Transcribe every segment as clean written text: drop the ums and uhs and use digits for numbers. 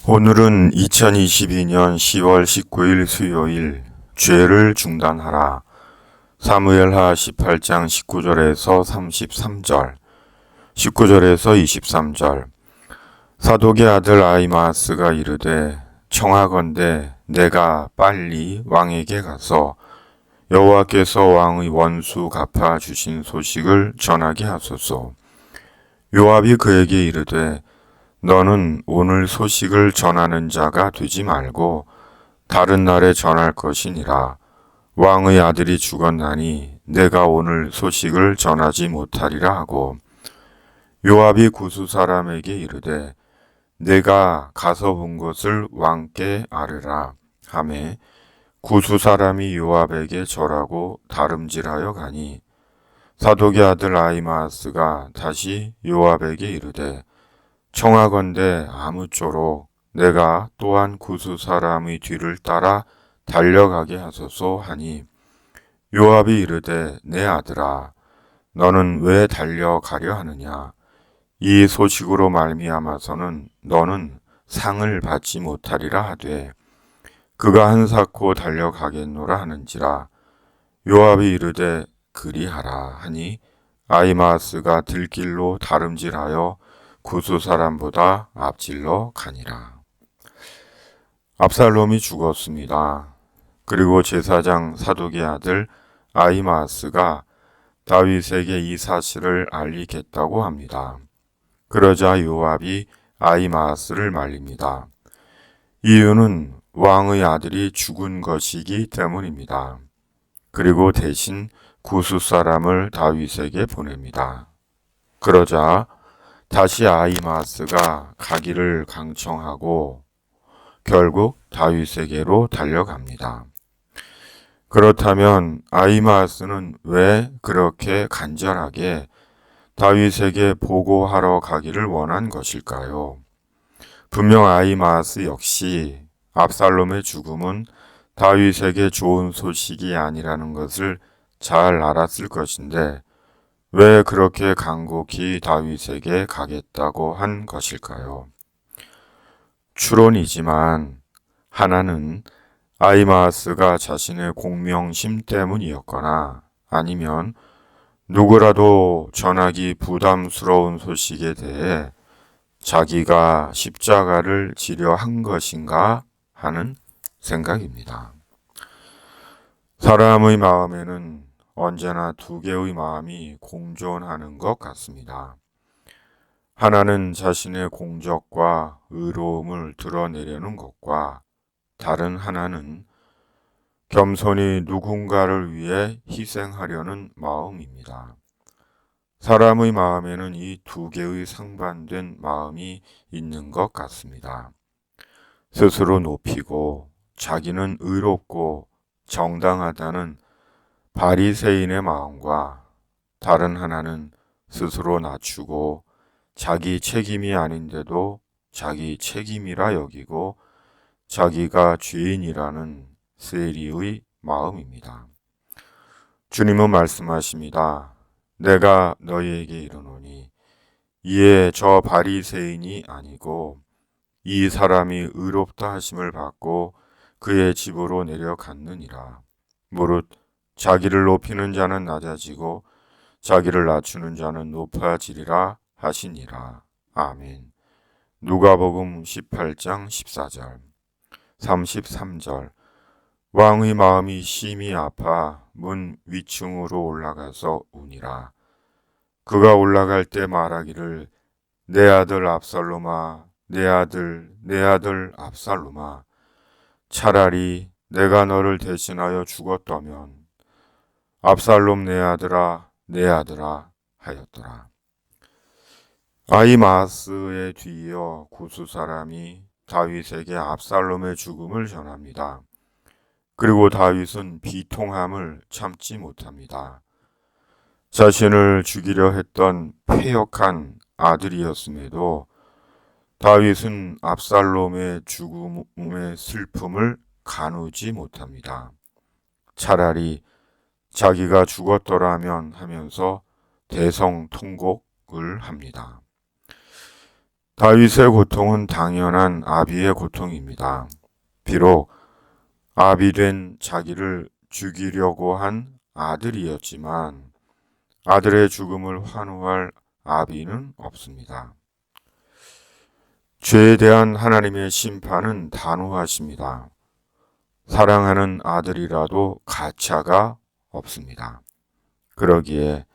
오늘은 2022년 10월 19일 수요일 죄를 중단하라. 사무엘하 18장 19절에서 33절, 19절에서 23절. 사독의 아들 아히마아스가 이르되 청하건대 내가 빨리 왕에게 가서 여호와께서 왕의 원수 갚아 주신 소식을 전하게 하소서. 요압이 그에게 이르되 너는 오늘 소식을 전하는 자가 되지 말고 다른 날에 전할 것이니라. 왕의 아들이 죽었나니 내가 오늘 소식을 전하지 못하리라 하고, 요압이 구스 사람에게 이르되 내가 가서 본 것을 왕께 아뢰라 하매 구스 사람이 요압에게 절하고 다름질하여 가니, 사독의 아들 아히마아스가 다시 요압에게 이르되 청하건대 아무쪼록 내가 또한 구스 사람의 뒤를 따라 달려가게 하소서 하니, 요압이 이르되 내 아들아 너는 왜 달려가려 하느냐. 이 소식으로 말미암아서는 너는 상을 받지 못하리라 하되 그가 한사코 달려가겠노라 하는지라. 요압이 이르되 그리하라 하니 아히마아스가 들길로 다름질하여 구스 사람보다 앞질러 가니라. 압살롬이 죽었습니다. 그리고 제사장 사독의 아들 아히마아스가 다윗에게 이 사실을 알리겠다고 합니다. 그러자 요압이 아히마아스를 말립니다. 이유는 왕의 아들이 죽은 것이기 때문입니다. 그리고 대신 구스 사람을 다윗에게 보냅니다. 그러자 다시 아히마아스가 가기를 강청하고 결국 다윗에게로 달려갑니다. 그렇다면 아히마아스는 왜 그렇게 간절하게 다윗에게 보고하러 가기를 원한 것일까요? 분명 아히마아스 역시 압살롬의 죽음은 다윗에게 좋은 소식이 아니라는 것을 잘 알았을 것인데 왜 그렇게 간곡히 다윗에게 가겠다고 한 것일까요? 추론이지만 하나는 아히마아스가 자신의 공명심 때문이었거나 아니면 누구라도 전하기 부담스러운 소식에 대해 자기가 십자가를 지려 한 것인가 하는 생각입니다. 사람의 마음에는 언제나 두 개의 마음이 공존하는 것 같습니다. 하나는 자신의 공적과 의로움을 드러내려는 것과 다른 하나는 겸손히 누군가를 위해 희생하려는 마음입니다. 사람의 마음에는 이 두 개의 상반된 마음이 있는 것 같습니다. 스스로 높이고 자기는 의롭고 정당하다는 바리새인의 마음과 다른 하나는 스스로 낮추고 자기 책임이 아닌데도 자기 책임이라 여기고 자기가 죄인이라는 세리의 마음입니다. 주님은 말씀하십니다. 내가 너희에게 이르노니 이에 저 바리새인이 아니고 이 사람이 의롭다 하심을 받고 그의 집으로 내려갔느니라. 무릇 자기를 높이는 자는 낮아지고 자기를 낮추는 자는 높아지리라 하시니라. 아멘. 누가복음 18장 14절, 33절. 왕의 마음이 심히 아파 문 위층으로 올라가서 우니라. 그가 올라갈 때 말하기를 내 아들 압살롬아, 내 아들 압살롬아, 차라리 내가 너를 대신하여 죽었다면 압살롬 내 아들아 하였더라. 아히마아스에 뒤이어 구스 사람이 다윗에게 압살롬의 죽음을 전합니다. 그리고 다윗은 비통함을 참지 못합니다. 자신을 죽이려 했던 패역한 아들이었음에도 다윗은 압살롬의 죽음의 슬픔을 가누지 못합니다. 차라리 자기가 죽었더라면 하면서 대성통곡을 합니다. 다윗의 고통은 당연한 아비의 고통입니다. 비록 아비 된 자기를 죽이려고 한 아들이었지만 아들의 죽음을 환호할 아비는 없습니다. 죄에 대한 하나님의 심판은 단호하십니다. 사랑하는 아들이라도 가차가 없습니다. 그러기에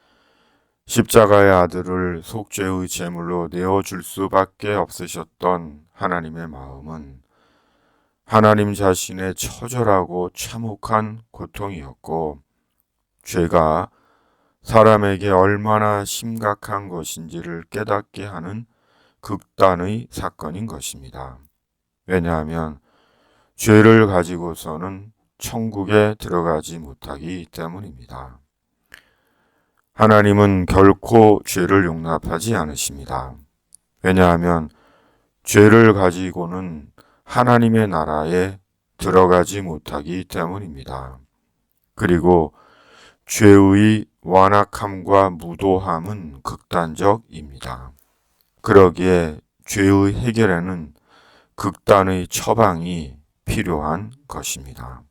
십자가의 아들을 속죄의 제물로 내어줄 수밖에 없으셨던 하나님의 마음은 하나님 자신의 처절하고 참혹한 고통이었고 죄가 사람에게 얼마나 심각한 것인지를 깨닫게 하는 극단의 사건인 것입니다. 왜냐하면 죄를 가지고서는 천국에 들어가지 못하기 때문입니다. 하나님은 결코 죄를 용납하지 않으십니다. 왜냐하면 죄를 가지고는 하나님의 나라에 들어가지 못하기 때문입니다. 그리고 죄의 완악함과 무도함은 극단적입니다. 그러기에 죄의 해결에는 극단의 처방이 필요한 것입니다.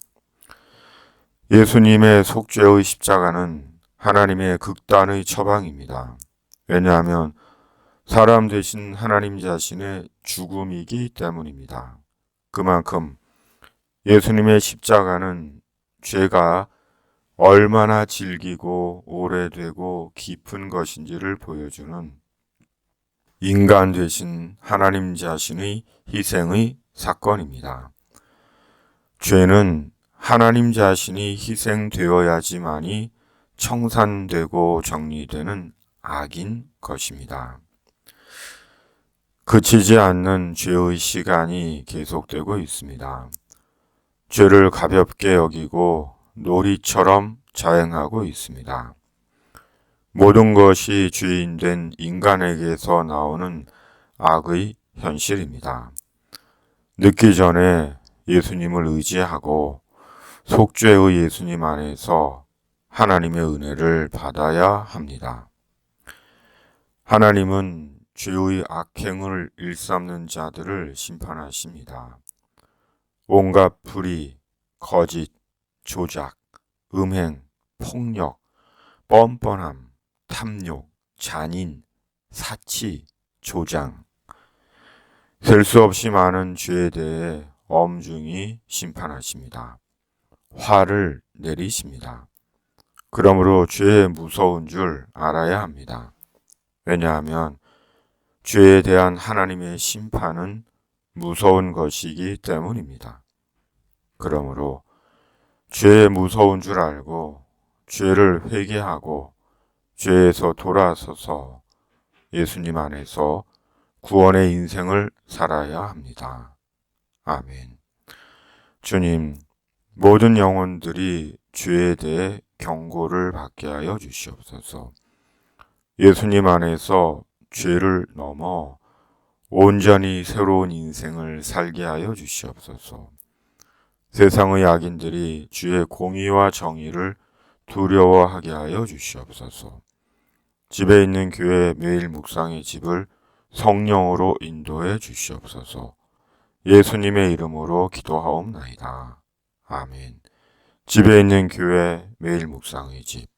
예수님의 속죄의 십자가는 하나님의 극단의 처방입니다. 왜냐하면 사람 되신 하나님 자신의 죽음이기 때문입니다. 그만큼 예수님의 십자가는 죄가 얼마나 질기고 오래되고 깊은 것인지를 보여주는 인간 되신 하나님 자신의 희생의 사건입니다. 죄는 하나님 자신이 희생되어야지만이 청산되고 정리되는 악인 것입니다. 그치지 않는 죄의 시간이 계속되고 있습니다. 죄를 가볍게 여기고 놀이처럼 자행하고 있습니다. 모든 것이 죄인된 인간에게서 나오는 악의 현실입니다. 늦기 전에 예수님을 의지하고 속죄의 예수님 안에서 하나님의 은혜를 받아야 합니다. 하나님은 죄의 악행을 일삼는 자들을 심판하십니다. 온갖 불의, 거짓, 조작, 음행, 폭력, 뻔뻔함, 탐욕, 잔인, 사치, 조장, 셀 수 없이 많은 죄에 대해 엄중히 심판하십니다. 화를 내리십니다. 그러므로 죄의 무서운 줄 알아야 합니다. 왜냐하면 죄에 대한 하나님의 심판은 무서운 것이기 때문입니다. 그러므로 죄의 무서운 줄 알고 죄를 회개하고 죄에서 돌아서서 예수님 안에서 구원의 인생을 살아야 합니다. 아멘. 주님, 모든 영혼들이 죄에 대해 경고를 받게 하여 주시옵소서. 예수님 안에서 죄를 넘어 온전히 새로운 인생을 살게 하여 주시옵소서. 세상의 악인들이 주의 공의와 정의를 두려워하게 하여 주시옵소서. 집에 있는 교회 매일 묵상의 집을 성령으로 인도해 주시옵소서. 예수님의 이름으로 기도하옵나이다. 아멘. 집에 있는 교회 매일 묵상의 집